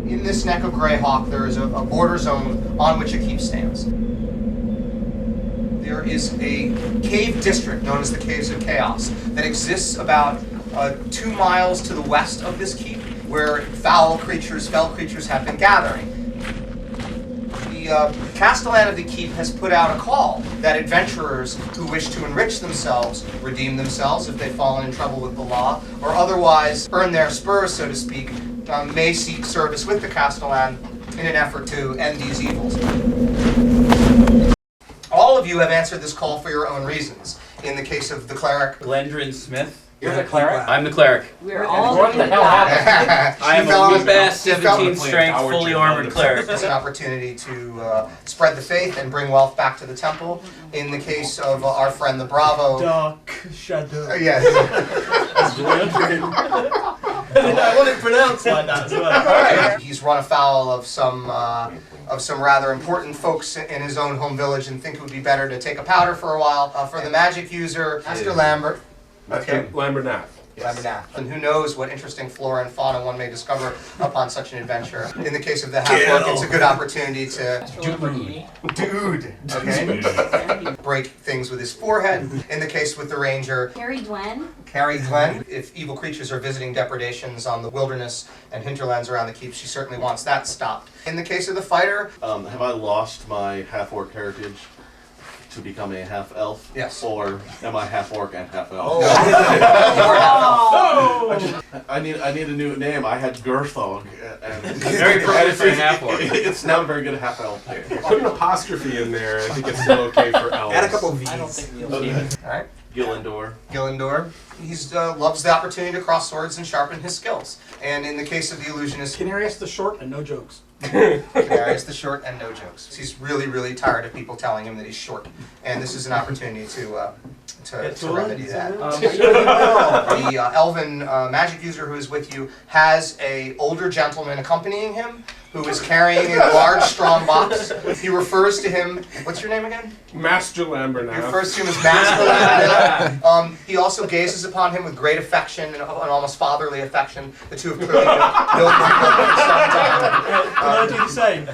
In this neck of Greyhawk, there is a border zone on which a keep stands. There is a cave district known as the Caves of Chaos that exists about 2 miles to the west of this keep, where fell creatures have been gathering. The Castellan of the keep has put out a call that adventurers who wish to enrich themselves, redeem themselves if they've fallen in trouble with the law, or otherwise earn their spurs, so to speak, may seek service with the Castellan in an effort to end these evils. All of you have answered this call for your own reasons. In the case of the cleric, Glendron Smith. You're the cleric? I'm the cleric. We're all What the hell happened? I am a weak-ass 17 strength, fully armored cleric. It's an opportunity to spread the faith and bring wealth back to the temple. In the case of our friend the Bravo, Dark shadow. yes. I want it pronounced like that as well. He's run afoul of some rather important folks in his own home village, and think it would be better to take a powder for a while. For the magic user, Master Lambert. Okay. Lambernath. Lambernath. And who knows what interesting flora and fauna one may discover upon such an adventure. In the case of the half-orc, it's a good opportunity to break things with his forehead. In the case with the ranger, Carrie Gwen. if evil creatures are visiting depredations on the wilderness and hinterlands around the keep, she certainly wants that stopped. In the case of the fighter, have I lost my half-orc heritage to become a half-elf? Yes. Or am I half-orc and half-elf? Oh. I need a new name. I had Gerthog. And Very appropriate for a half-orc. It's not very good half-elf. Put an apostrophe in there. I think it's still okay for elves. Add a couple V's. I don't think we'll see it. all right, Gillandor. He loves the opportunity to cross swords and sharpen his skills. And in the case of the illusionist, Canarius the short and no jokes. Canarius the short and no jokes. He's really, really tired of people telling him that he's short, and this is an opportunity to remedy that. The elven magic user who is with you has an older gentleman accompanying him who is carrying a large, strong box. He refers to him. What's your name again? Master He Lambernath. refers to him as Master Lambernath. He also gazes upon him with great affection and an almost fatherly affection. The two have clearly been built for some time. Can I do the same?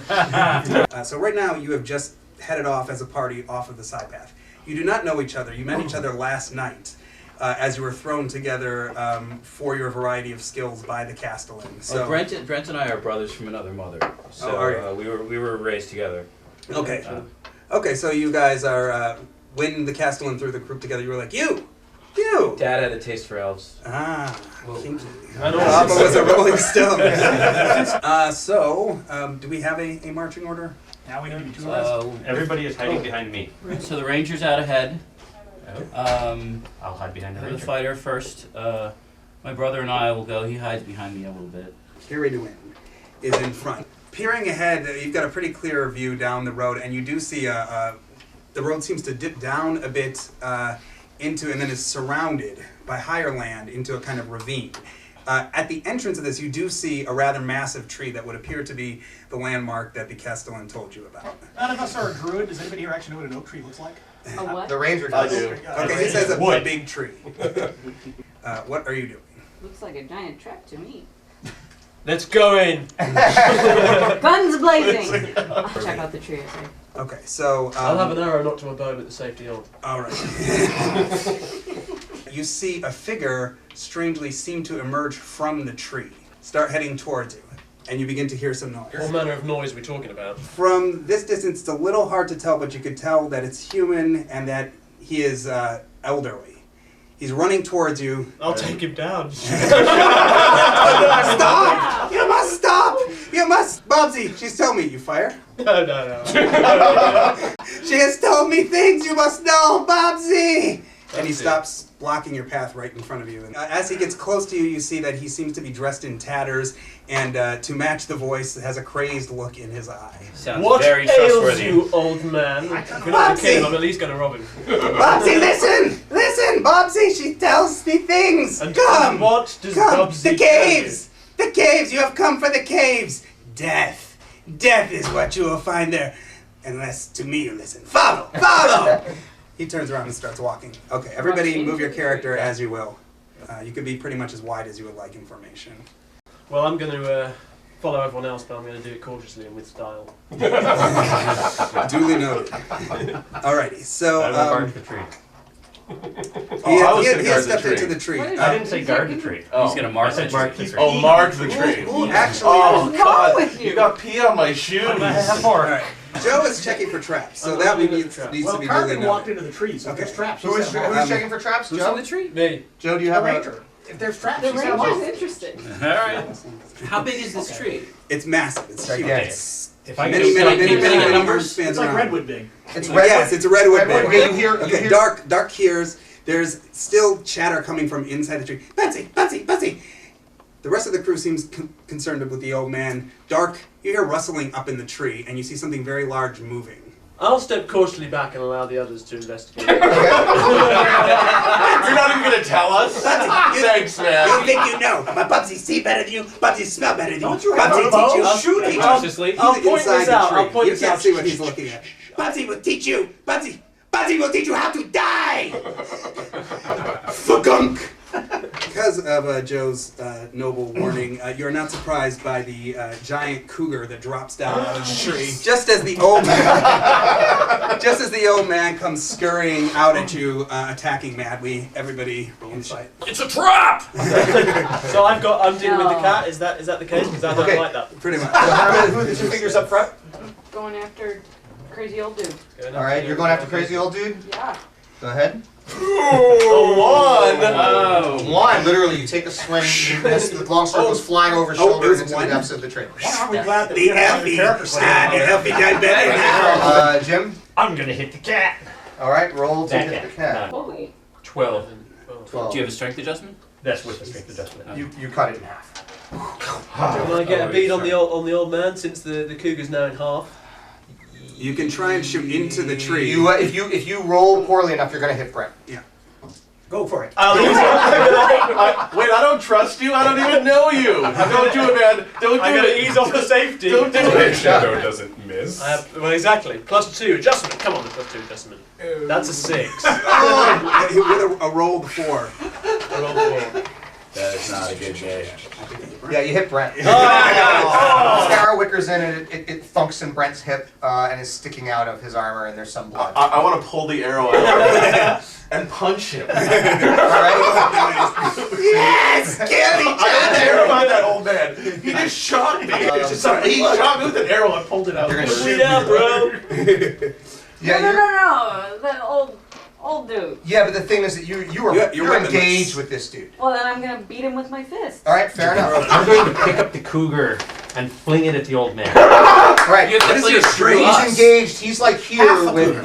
So right now you have just headed off as a party off of the side path. You do not know each other. You met each other last night as you were thrown together for your variety of skills by the Castellan. So Brent and I are brothers from another mother. So we were raised together. okay, okay. So you guys are when the Castellan threw the group together. You were like you. Dad had a taste for elves. Kinky. I don't Papa was a Rolling Stone. Do we have a marching order? Now we need to arrest. Everybody is hiding behind me. So the ranger's out ahead. I'll hide behind the The ranger. fighter first. My brother and I will go. He hides behind me a little bit. Carried is in front. Peering ahead, you've got a pretty clear view down the road, and you do see the road seems to dip down a bit into, and then is surrounded by higher land into a kind of ravine. At the entrance of this, you do see a rather massive tree that would appear to be the landmark that the Castellan told you about. None of us are a druid. Does anybody here actually know what an oak tree looks like? A what? The ranger I does. do. Okay, he says a big tree. What are you doing? Looks like a giant trap to me. Let's go in. Guns blazing! Check out the tree, I say. Okay, so I'll have an arrow not to my bow, but the safety on. all right. You see a figure strangely seem to emerge from the tree, start heading towards you, and you begin to hear some noise. What manner of noise are we talking about? From this distance, it's a little hard to tell, but you could tell that it's human and that he is elderly. He's running towards you. I'll take him down. Stop! You must stop! You must! Bobsy, she's told me. You fire? No. She has told me things you must know, Bobsy! And he stops blocking your path right in front of you. And as he gets close to you, you see that he seems to be dressed in tatters, and to match the voice, has a crazy look in his eye. Sounds What very ails trustworthy. you, old man? If you're not kidding, I'm at least going to rob him. Bobsy, listen! Listen, Bobsy, she tells me things! And Come! what does Come! Bobsy The caves! The caves! You have come for the caves! Death! Death is what you will find there. Unless to me you listen. Follow! Follow! He turns around and starts walking. Okay, everybody move your character as you will. You could be pretty much as wide as you would like in formation. Well, I'm going to follow everyone else, but I'm going to do it cautiously and with style. Duly noted. Alrighty, so I'm gonna guard the tree. he I was had gonna guard the stepped tree. into the tree. What is I didn't say guard the tree. Oh. He's gonna mark I said the mark tree. the tree. Oh, mark the tree. Who actually? Oh, What's wrong God. with you? You got pee on my shoes. I'm gonna have more. Alright. Joe is checking for traps, so that looking at needs the traps. to Well, be duly Carmen noted. walked into the tree, so if there's traps. she Who's set 'em off. who's checking for traps? Who's Joe? on the tree? Me. Joe, do you The have a ranger. If there's traps, The she set 'em ranger's off. interested. Alright. How big is this tree? It's massive. It's huge. Gigantic. It's If I many, get many, many, keep many, hitting many numbers, spans It's like around. redwood big. It's Yes, it's a redwood Redwood bed. bed. You hear- Okay, dark hears. There's still chatter coming from inside the tree. Betsy, Betsy, Betsy. The rest of the crew seems concerned with the old man. Dark, you hear rustling up in the tree, and you see something very large moving. I'll step cautiously back and allow the others to investigate. You're not even going to tell us? Thanks, man. You think you know, but Bubsy see better than you. Bubsy smell better than you. Don't you Bubsy have a bow? teach you. Shoot Teach it. you. Cautiously. I'll He's point inside this the out. tree. I'll point You this can't out. see what he's looking at. Bubsy will teach you. Bubsy will teach you how to die. Fugunk. Because of Joe's noble warning, you're not surprised by the giant cougar that drops down out of the tree. Just as the old man comes scurrying out at you, attacking madly. Everybody roll insight. It's a trap! So I'm dealing with the cat. Is that the case? Because I don't Okay. like that. Pretty much. Hermit, who are the two figures up front? Going after crazy old dude. All right, you're going after crazy old dude. Yeah. Go ahead. One. Oh. One, literally, you take a swing, you miss, the long sword goes flying over his shoulder it was into the one? depths of the tree. Why aren't we glad that The we have a Elfie. character The standing on Elfie died better. Jim? I'm gonna hit the cat. All right, roll to That hit the cat. cat. Holy. 12. 12. Do you have a strength adjustment? That's with the strength adjustment. You cut it in half. Can I get a bead on the old man since the cougar's now in half? You can try and shoot into the tree. If you roll poorly enough, you're going to hit Brent. Go for it. Wait, I don't trust you. I don't even know you. Don't do it, man. Don't do I gotta it. ease off the safety. Don't do it. Shadow doesn't miss. Well, exactly. +2 adjustment. Come on, the +2 adjustment. That's a 6. With a roll before. I rolled 4. That is not a good day. Yeah, you hit Brent. Oh! Sparrow wickers in and it thunks in Brent's hip and is sticking out of his armor and there's some blood. I want to pull the arrow out and punch him. All right? Yes! Kill each I don't other! care about that old man. He just shot me. He shot me with an arrow and pulled it out. You're gonna Sweet out, bro. Yeah, no, you're- no, no. The old dude. Yeah, but the thing is that you're weaponless. engaged with this dude. Well, then I'm gonna beat him with my fist. All right, fair enough. I'm going to pick up the cougar and fling it at the old man. All right, You have to is play your it through he's us. engaged. He's like here Half a with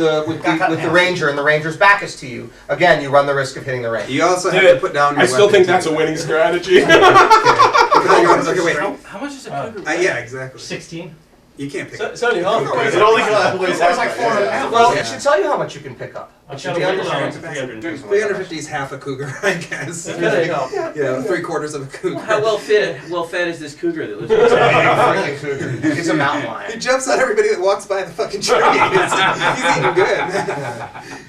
the ranger, and the ranger's back is to you. Again, you run the risk of hitting the ranger. You also have to put down your I still weapon, think too. that's a winning strategy. Put down your weapons. Okay, wait. How much is a cougar? Yeah, exactly. 16. You can't pick So, it. it's only half. It only weighs half like my 400 head. pounds. Well, Yeah. it should tell you how much you can pick up. I It should be under 350 is half a cougar, I guess. Okay. Yeah, 3/4 of a cougar. How well fed is this cougar that lives in Freaking cougar. It's a mountain He lion. jumps on everybody that walks by the fucking tree. He's eating good.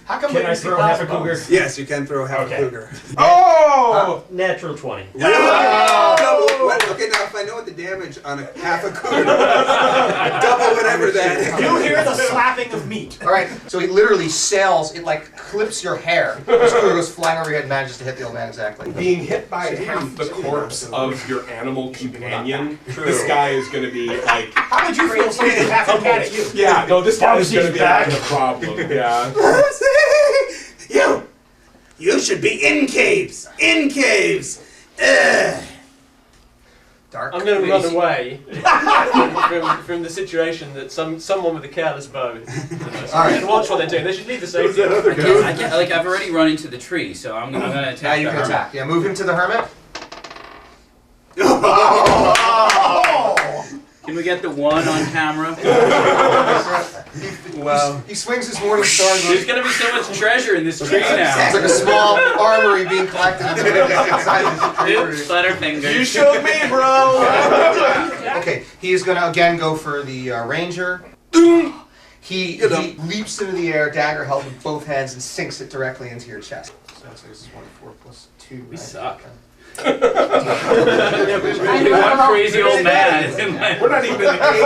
How come Can I throw half a cougar? Yes, you can throw half Okay. a cougar. Oh! Natural 20. Really? Double what? Okay, now if I know what the damage on a half a cougar, double whatever that. You hear the slapping of meat. All right, so he literally sails. It like clips your hair. This cougar goes flying over your head and manages to hit the old man exactly. Being hit by half the corpse of your animal companion, this guy is going to be like, How would you feel seeing half a cat at you? yeah, no, this guy is going to be back. having a problem. Yeah. You should be in caves. In caves. Ugh. Dark. I'm going to run away from the situation that someone with a careless bow. All right. Watch what they're doing. They should leave the safety. I can't, like, I've already run into the tree, so I'm gonna attack. Now you the can hermit. attack. Yeah, move him to the hermit. Can we get the one on camera? Well, He swings his morning star. And There's goes, gonna be so much treasure in this tree it's now. like a small armory being collected inside this tree. Oops, Butterfinger. You shook me, bro. Okay, he is gonna again go for the ranger. He leaps into the air, dagger held with both hands, and sinks it directly into your chest. So that's 1d4 plus 2. We suck. One crazy old man. We're not even in the cave.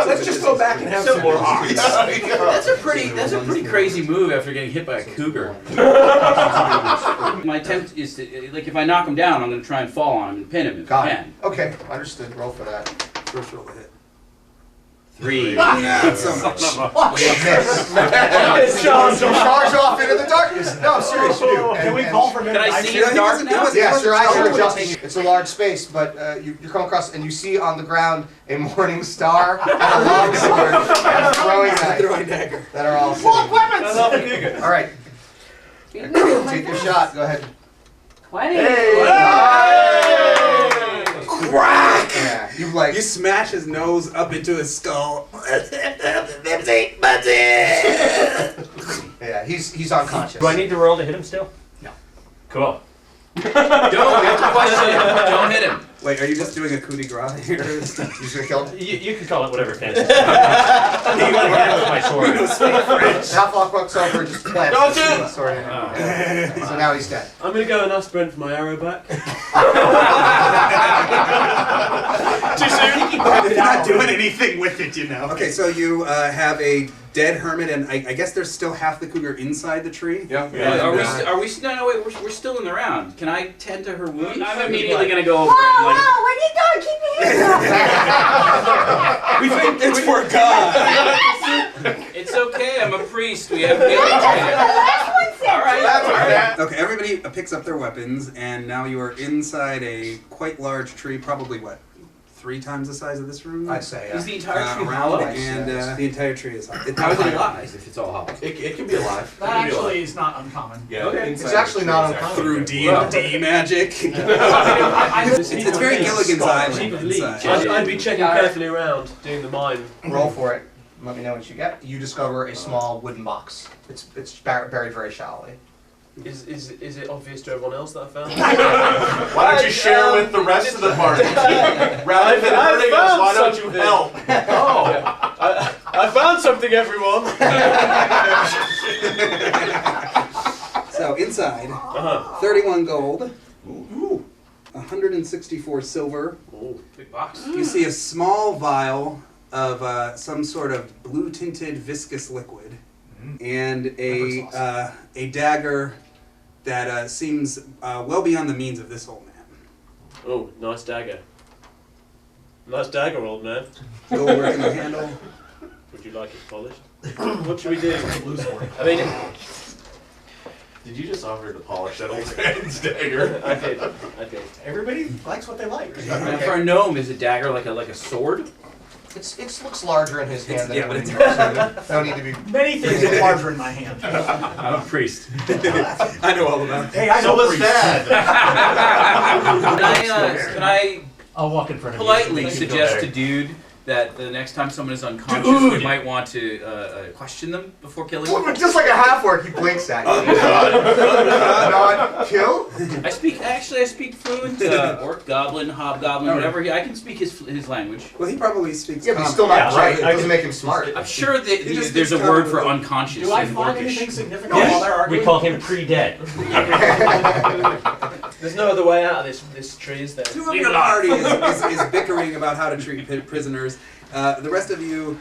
Let's just go back and have some more ox. That's a pretty crazy move after getting hit by a cougar. My attempt is to, like, if I knock him down, I'm going to try and fall on him and pin him if I can. Okay, understood. Roll for that. First roll to hit. 3. Not so much. Miss. Charge off into the darkness. No, I'm serious, you do. Can we call for Can I see in the He dark wasn't- now? he wasn't- Yes, your eyes are totally adjusting. taking- It's a large space, but you come across and you see on the ground a morning star and a long sword and a throwing knife Throwing dagger. that are all Full of sitting. weapons! I love a cougar. All right, take your shot. Go ahead. 20. Crack! Yeah, you like. You smash his nose up into his skull. Yeah, he's unconscious. Do I need to roll to hit him still? No. Cool. Don't hit him. Wait, are you just doing a coup de grace here? He's gonna kill him. You can call it whatever fancy. You with my sword. Half walks over and just plants Don't the do it! sword in him. Yeah. So now he's dead. I'm gonna go and ask Brent for my arrow back. Too soon? They're not doing anything with it, you know. Okay, so you have a dead hermit, and I guess there's still half the cougar inside the tree. Yeah. Are we? No, wait. We're still in the round. Can I tend to her wound? I'm Like- immediately gonna go over Whoa, and like. whoa, where are you going? Keep your hands up. We think it's for God. It's okay. I'm a priest. We have. That's what the last one said. All right. Okay, everybody picks up their weapons, and now you are inside a quite large tree, probably what, 3 times the size of this room? I'd say. Is the entire tree around, hollow? and the entire tree is hollow. How is it alive if it's all hollow? It can be alive. That actually is not uncommon. Yeah, Okay. inside It's actually the not tree is uncommon. Through actually- D&D magic. It's very Gilligan's Island inside. I'd be checking carefully around, doing the mine. Roll for it. Let me know what you get. You discover a small wooden box. It's buried very shallowly. Is it obvious to everyone else that I found? Why don't you share with the rest of the party? Rather than I hurting us, found why don't you something. help? Oh, I found something, everyone. So inside, 31 gold, 164 silver. Oh, big box. You see a small vial of some sort of blue-tinted viscous liquid, and a dagger that seems well beyond the means of this old man. Oh, nice dagger. Nice dagger, old man. Gold work in the handle. Would you like it polished? What should we do? I mean, Did you just offer to polish that old man's dagger? I did. Everybody likes what they like. And for a gnome, is a dagger like a sword? It looks larger in his hand than yeah, it but would in it's- yours. So no need to be. Many things are larger in my hand. I'm a priest. I know all about it. Hey, I know was priests. Dad. Can I I'll walk in front of you. politely Make you feel suggest better. to dude that the next time someone is unconscious, we might want to question them before killing them? Just like a half orc, he blinks at you. Not kill? I speak fluent orc, goblin, hobgoblin, whatever. I can speak his language. Well, he probably speaks. Yeah, but he's still not Yeah, right. It I doesn't can- make him smart. I'm sure that He just there's a speaks word for common. unconscious Do I in find orcish. anything significant while they're Yes, arguing? we call him pre-dead. There's no other way out of this tree, is there? Two of your party is bickering about how to treat prisoners. The rest of you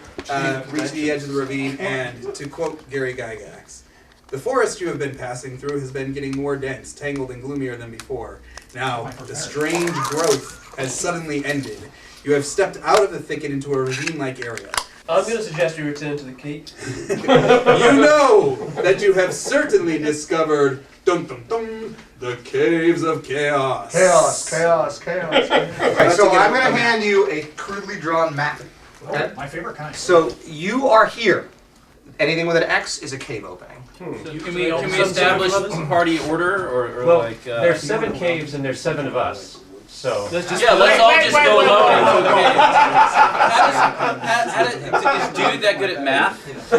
reach the edge of the ravine, and to quote Gary Gygax, the forest you have been passing through has been getting more dense, tangled, and gloomier than before. Now, the strange growth has suddenly ended. You have stepped out of the thicket into a ravine-like area. I'm going to suggest we return to the keep. You know that you have certainly discovered dum dum dum the caves of chaos. Chaos. Alright, so I'm going to hand you a crudely drawn map. Okay? My favorite kind. So you are here. Anything with an X is a cave opening. Can we establish party order or Well, like? there's 7 caves and there's 7 of us. So Let's all just go alone into the cave. Is dude that good at math? I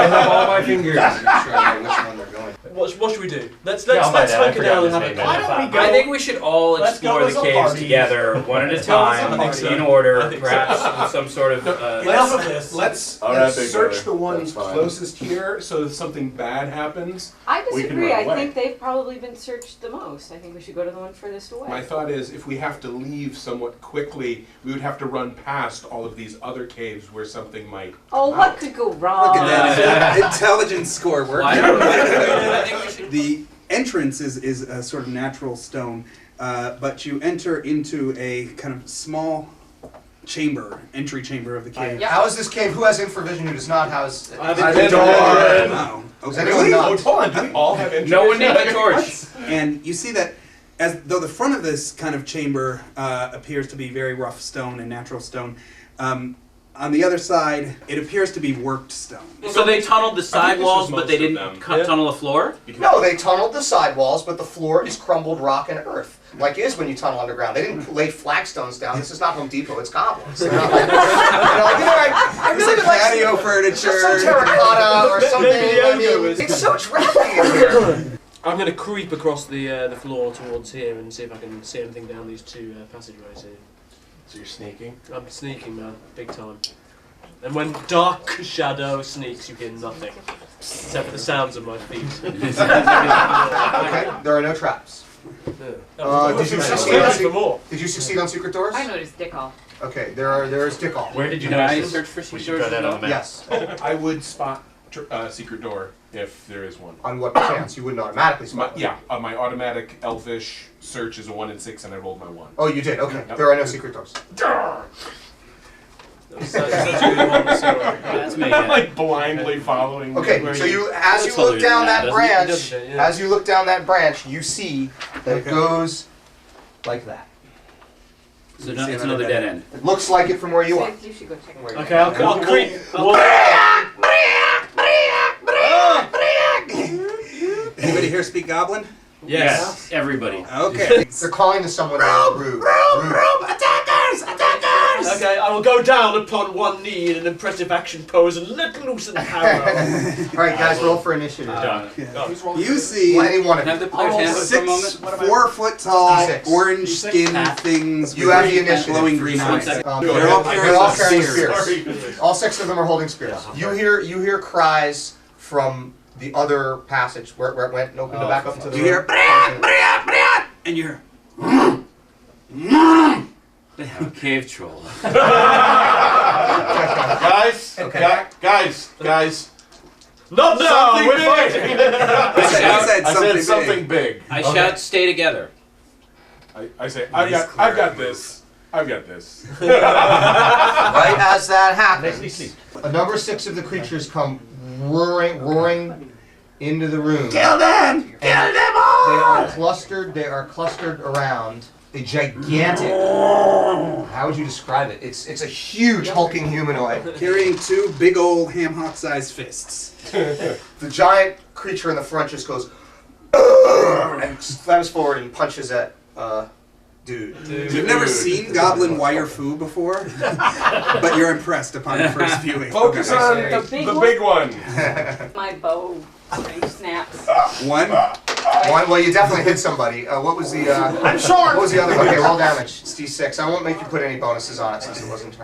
have all my fingers. Make sure I know which one they're going. What should we do? Let's Yeah, I'll buy that. I hunker forgot down and his have a name. Why don't we go? I think we should all Let's go explore as the a caves party. together, one at a I time, think so. in order, I think so. perhaps with some sort of. Enough of this. Let's All right, big search brother. the ones That's fine. closest here, so if something bad happens. I We can disagree. run I away. think they've probably been searched the most. I think we should go to the one furthest away. My thought is, if we have to leave somewhat quickly, we would have to run past all of these other caves where something might. Oh, come what out. could go wrong? Look at that intelligence score work. I think we should. The entrance is a sort of natural stone, but you enter into a kind of small entry chamber of the cave. Yeah. How is this cave? Who has infravision? Who does not? How's I have I infrared. Wow. Does Okay. anyone Oh, not? hold on. Do we all have interest? No one need a torch. And you see that as though the front of this kind of chamber appears to be very rough stone and natural stone, on the other side it appears to be worked stone. So they tunneled the this side was walls, but most they of didn't them. tunnel the floor? No, they tunneled the sidewalls, but the floor is crumbled rock and earth, like it is when you tunnel underground. They didn't lay flagstones down. This is not Home Depot. It's Goblins. They're not like, I It's really like would like patio some furniture. terracotta or something. Maybe the I Ogre mean, was- it's so drafty in here. I'm going to creep across the floor towards here and see if I can see anything down these two passageways here. So you're sneaking? I'm sneaking, man, big time. And when dark shadow sneaks, you hear nothing except for the sounds of my feet. Okay, there are no traps. Did you succeed on for more? Did you succeed on secret doors? I noticed Dick all. Okay, there is Dick all. Where did you Can I notice search for this? We secret should try doors that on the map. Yes. I would spot secret door if there is one. On what chance? You wouldn't automatically spot one. Yeah, my automatic elfish search is a 1 in 6, and I rolled my 1. Oh, you did. Okay. Yep. There are no secret doors. That's me. I'm like blindly following. Okay, where so you as you Looks older look down than that, that doesn't it? branch, Doesn't it? Yeah. as you look down that branch, you see that it Okay. goes like that. So no, it's another dead end. It looks like it from where you are. You should go check it Where out. you Okay, are. I'll creep. Anybody here speak Goblin? Yes, everybody. Okay. They're calling to someone named Rube. Okay, I will go down upon one knee in an impressive action pose and let loose an arrow. All right, guys, roll for initiative. You see Any one of Can I have you. the player's handbook for a moment? 4-foot-tall, D6. orange-skinned Half. things You with have the initiative. glowing green Just one eyes. second. They're all carrying spears. spears. All 6 of them are holding spears. You hear cries from the other passage where it went and opened back up into the You hear, room. and you're. They have a cave troll. Guys, Okay. guys. Not now! Something We're big. fighting! I said something big. I shout, stay together. I say, I've got this. I've got this. Right as that happens, a number 6 of the creatures come roaring into the room. Kill them! Kill them all! They are clustered around a gigantic. How would you describe it? It's a huge hulking humanoid. Carrying 2 big old ham-hock-sized fists. The giant creature in the front just goes and slams forward and punches at dude. You've never seen Goblin wire fu before, but you're impressed upon your first viewing. Focus Okay. on The big the one? big one. My bow snaps. One. Well, you definitely hit somebody. What was the? I'm short. What was the other? Okay, roll damage. It's D6. I won't make you put any bonuses on it since it wasn't.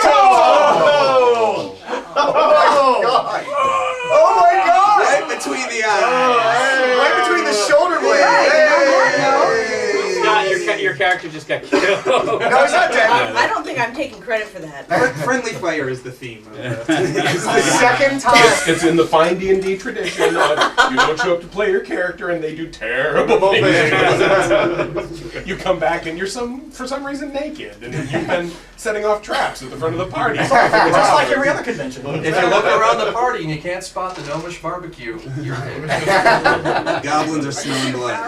Oh! God! Oh my God! Right between the eyes. Right between the shoulder blades. Scott, your character just got killed. No, he's not dead. I don't think I'm taking credit for that. Friendly fire is the theme. It's the second time. It's in the fine D&D tradition of you don't show up to play your character and they do terrible things. You come back and you're for some reason naked and you've been setting off traps at the front of the party. Just like every other convention. If you look around the party and you can't spot the gnomish barbecue, you're in. Goblins are smelling blood.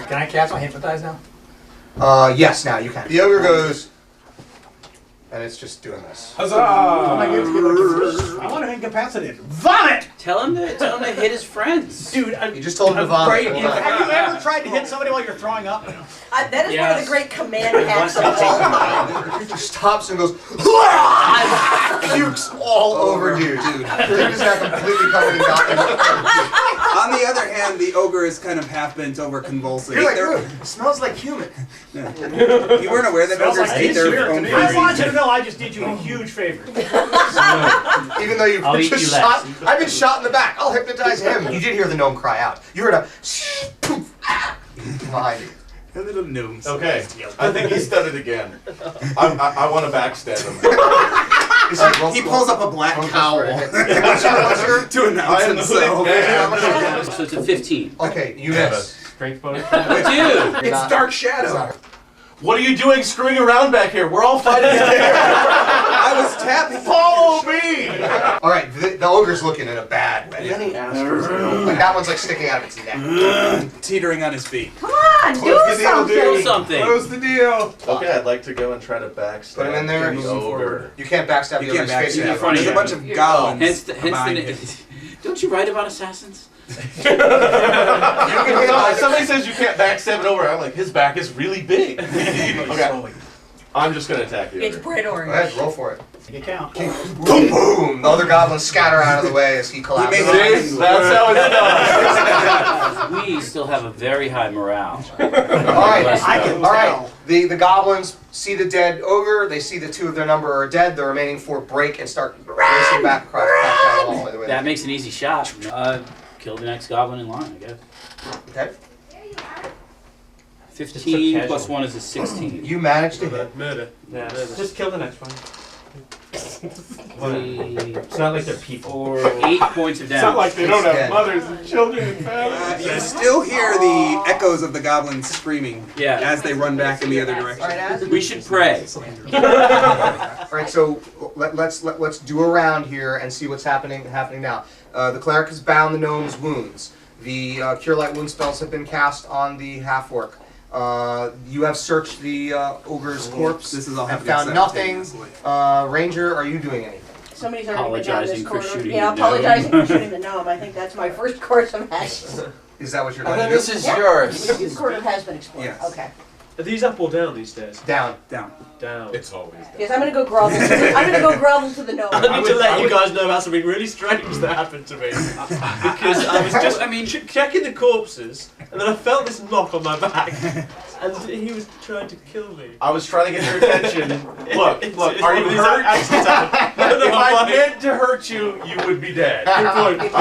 Can I cast my hypnotize now? Yes, now you can. The ogre goes, and it's just doing this. Huzzah! I want to incapacitate. Vomit! Tell him to hit his friends. Dude, You just told him to vomit. have you ever tried to hit somebody while you're throwing up? That is one of the great command hacks of all time. The creature stops and goes, pukes all over dude. Dude is now completely covered in goblin. On the other hand, the ogre is kind of half bent over, convulsing. You're like, "Ooh, it smells like human." You weren't aware that Smells ogres like eat their spirit to own me. I feces. want you to know I just did you a huge favor. Even though you've I'll eat just you shot, less. I've been shot in the back. I'll hypnotize him. You did hear the gnome cry out. You heard a poof behind you. A little gnomes. Okay, I think he's done it again. I want to backstab him. He pulls up a black cowl to announce himself. So it's a 15. Okay, you miss. Strength bonus. Dude! It's Dark Shadow. What are you doing screwing around back here? We're all fighting in here. I was tapping. Follow me! All right, the ogre's looking in a bad way. Yanni Astros. Like that one's like sticking out of its neck. Teetering on his feet. Come on, do something. Do something. Close the deal. Okay, I'd like to go and try to backstab Put him in there. the ogre. You can't backstab the You can't ogre's face. backstab. in front of There's a you. bunch of goblins Hence the behind him. Don't you write about assassins? Somebody says you can't backstab an ogre. I'm like, his back is really big. Okay, I'm just gonna attack you. It's bright Go orange. ahead, roll for it. You count. Boom, boom. The other goblins scatter out of the way as he collapses. See? That's how it's done. We still have a very high morale. All right, I can all right. tell. The goblins see the dead ogre. They see the 2 of their number are dead. The remaining 4 break and start racing back across back down the hallway. That makes an easy shot. Kill the next goblin in line, I guess. Okay. 15 plus 1 is a 16. You managed to hit. Murder. Yeah, Murder. just kill the next one. It's not like they're people. For 8 points of It's not like damage. they don't Dead. have mothers and children and families. You still hear the echoes of the goblins screaming Yeah. as they run back in the other direction. We should pray. All right, so let's do a round here and see what's happening now. The cleric has bound the gnome's wounds. The cure light wound spells have been cast on the half orc. You have searched the ogre's corpse. This is all and happening found nothing. simultaneously. Ranger, are you doing anything? Somebody's already been down this Apologizing for corridor. shooting Yeah, the gnome. apologizing for shooting the gnome. I think that's my first course of action. Is that what you're And going then to do? this is Yeah. yours. This corridor has been explored. Yes. Okay. Are these up or down these stairs? Down. Down. Down. It's always down. Yes, I'm gonna go grovel. I'm gonna go grovel to the gnome. I need to let you guys know about something really strange that happened to me. Because I was just, checking the corpses, and then I felt this knock on my back, and he was trying to kill me. I was trying to get your attention. Look, It's are you one of these hurt? accidents happen. No, If I I'm fine. meant to hurt you, you would be dead. Good point.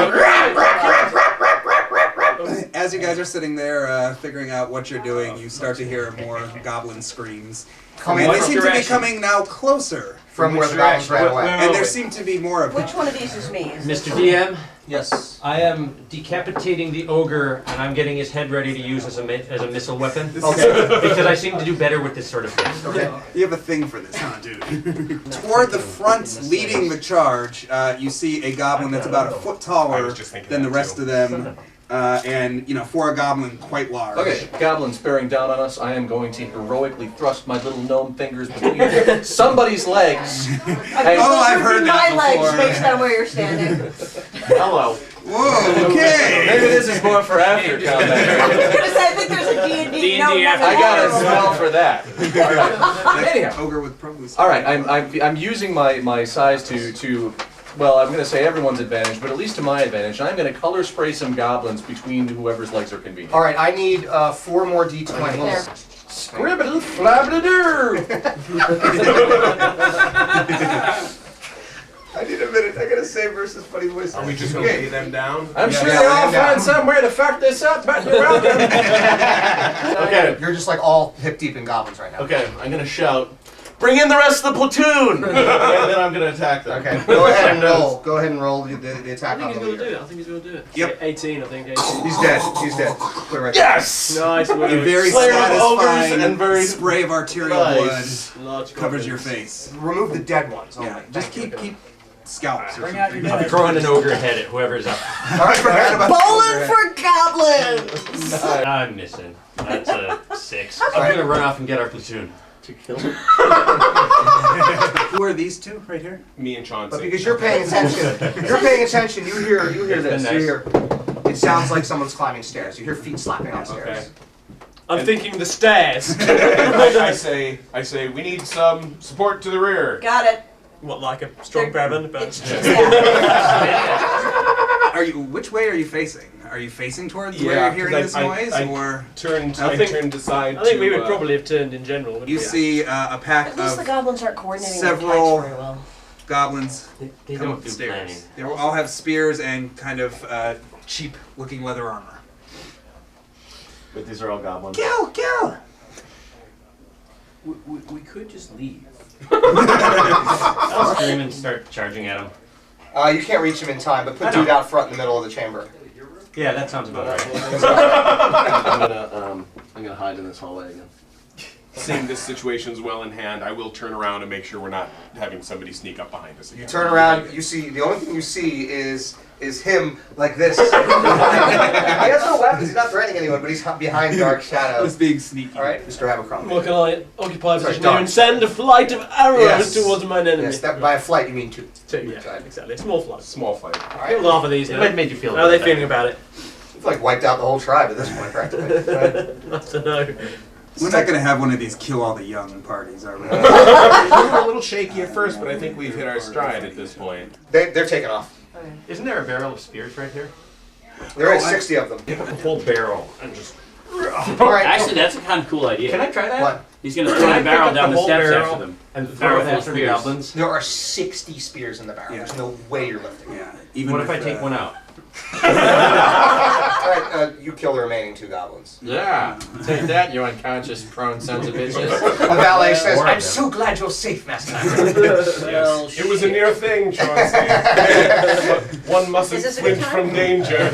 As you guys are sitting there figuring out what you're doing, you start to hear more goblin screams. Coming And they from seem to be direction? coming now closer. From where which the goblins direction? ran away. And there seem to be more of them. Which one of these is me? Is this Mr. DM, Yes. I am decapitating the ogre, and I'm getting his head ready to use as a missile weapon. Okay. Because I seem to do better with this sort of thing. Okay. You have a thing for this, huh, dude? Toward the front, leading the charge, you see a goblin that's about a foot I taller was just thinking than the that rest too. of them, and for a goblin, quite large. Okay, goblins bearing down on us. I am going to heroically thrust my little gnome fingers between somebody's legs. I've heard that my before. legs based on where you're standing. Hello. Whoa, okay. Maybe this is more for after I combat. was gonna say, I think there's a D&D D&D gnome after- I got a one. smell for that. All right. Anyhow. Ogre with probably. All right, I'm using my size to well, I'm going to say everyone's advantage, but at least to my advantage. And I'm going to color spray some goblins between whoever's legs are convenient. All right, I need 4 more d20s. There. Scribbity flabbity-doo! I need a minute. I gotta say versus funny voice. Are we just gonna lay them down? I'm sure Yeah, they all lay them find some way to fuck this up, but you're welcome. Okay. You're just like all hip deep in goblins right now. Okay, I'm gonna shout, "Bring in the rest of the platoon!" and then I'm gonna attack them. Okay. Go ahead and roll. Go ahead and roll the attack I on think the he's gonna do leader. it. I think he's gonna do it. Yep. 18, I think. 18. He's dead. He's dead. Put it right there. Yes! Nice A work. very Slayer of ogres satisfying and very spray of arterial nice. Large blood covers your goblins. face. Remove the dead ones only. Yeah, just keep scalps. Or Bring out your something. I'm throwing an ogre head at whoever's up. All right, forget about Bowling for goblins! I'm missing. That's a 6. I'm gonna run off and get our platoon. To kill him. Who are these two right here? Me and Chauncey. But because you're paying attention, you hear this. Nice. You hear. It sounds like someone's climbing stairs. You hear feet slapping on stairs. Okay. I'm thinking the stairs. I say, we need some support to the rear. Got it. What, like a strong pair of underpants? It's, yeah. Which way are you facing? Are you facing towards where you're hearing this noise, or turned aside? I think we would probably have turned in general. you see a pack At least the of goblins aren't coordinating their several attacks very well. goblins They come don't up do the stairs. planning. They all have spears and kind of cheap-looking leather armor. But these are all goblins. Kill! We could just leave. I'll scream and start charging at him. You can't reach him in time, but put dude out front in the middle of the chamber. Yeah, that sounds about right. I'm gonna hide in this hallway again. Seeing this situation's well in hand, I will turn around and make sure we're not having somebody sneak up behind us again. You turn around, you see, the only thing you see is him like this. He has no weapons, he's not threatening anyone, but he's behind dark shadows. He's being sneaky. Alright, Mr. Abercrombie. Well, can I occupy a Sorry, position here and Doc. send a flight of arrows Yes. towards my enemy? Yes, that, by a flight you mean two. Yeah, exactly. A small flight. Small fight. Killed half of these now. It made you feel How are they better. feeling about it? You've like wiped out the whole tribe at this point, practically. Right? I don't know. We're not going to have one of these kill all the young parties, are we? We were a little shaky at first, but I think we've hit our stride at this point. They're taking off. Isn't there a barrel of spears right here? There is 60 of them. A whole barrel and just. Alright. Actually, that's a kind of cool idea. Can I try that? What? He's gonna throw the barrel down the whole steps barrel after them. and The throw barrel it full of after the spears. goblins? There are 60 spears in the barrel. Yeah. There's no way you're lifting. Yeah. Even What if I with, take one out? Alright, you kill the remaining two goblins. Yeah. Take that, you unconscious prone sons of bitches. The valet says, Or I'm them. so glad you're safe, Master. Yes. It was a near thing, Chauncey. One mustn't Is this a good flinch time? from danger. I'm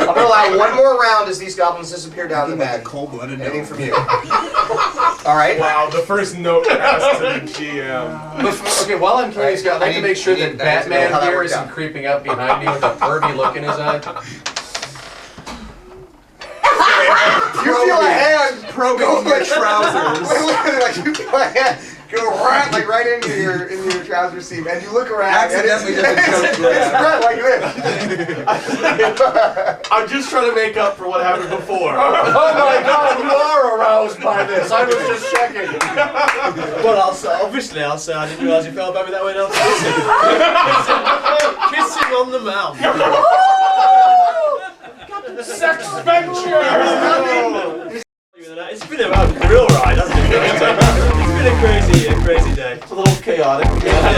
gonna allow one more round as these goblins disappear down the bed. cold-blooded Anything from you. Alright? Wow, the first note passed to the GM. Okay, while I'm killing these guys, I'd like I to need- make sure I that need to know how Batman that here worked isn't out. creeping up behind me with a pervy look in his eye. You feel a hand probing go your like- trousers. Literally, like you feel a hand go right, like right into your trouser seam, and you look around. Accidentally and it's, doesn't choke it's Brent like this. I'm just trying to make up for what happened before. Oh my god, you are aroused by this. I was just checking. Well, I'll say, obviously, I'll say I didn't realise you felt about me that way. Now kissing on the mouth. Sex venture! It's been a real ride, hasn't it? It's been a crazy day. It's a little chaotic. Yeah.